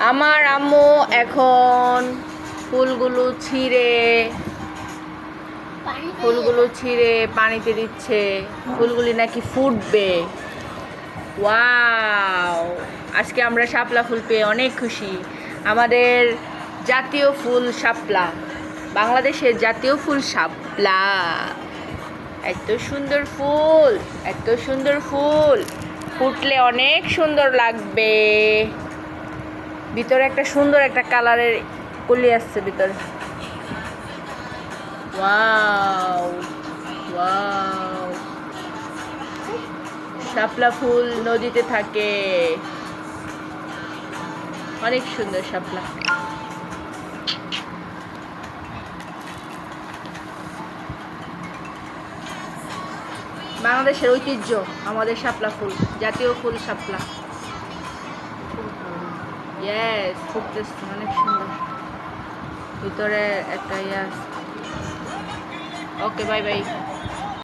আমার আম্মু এখন ফুলগুলো ছিঁড়ে পানিতে দিচ্ছে। ফুলগুলি নাকি ফুটবে। ওয়াও, আজকে আমরা শাপলা ফুল পেয়ে অনেক খুশি। আমাদের জাতীয় ফুল শাপলা, বাংলাদেশের জাতীয় ফুল শাপলা। এত সুন্দর ফুল, এত সুন্দর ফুল, ফুটলে অনেক সুন্দর লাগবে। ভিতরে একটা সুন্দর একটা কালারের কলি আসছে ভিতরে। ওয়াও ওয়াও, শাপলা ফুল নদীতে থাকে, অনেক সুন্দর শাপলা। বাংলাদেশের ঐতিহ্য আমাদের শাপলা ফুল, জাতীয় ফুল শাপলা। ইয়েস, ফুটতেছে অনেক সুন্দর। ভিতরে একটা ইয়ে আছে। ওকে, বাই বাই।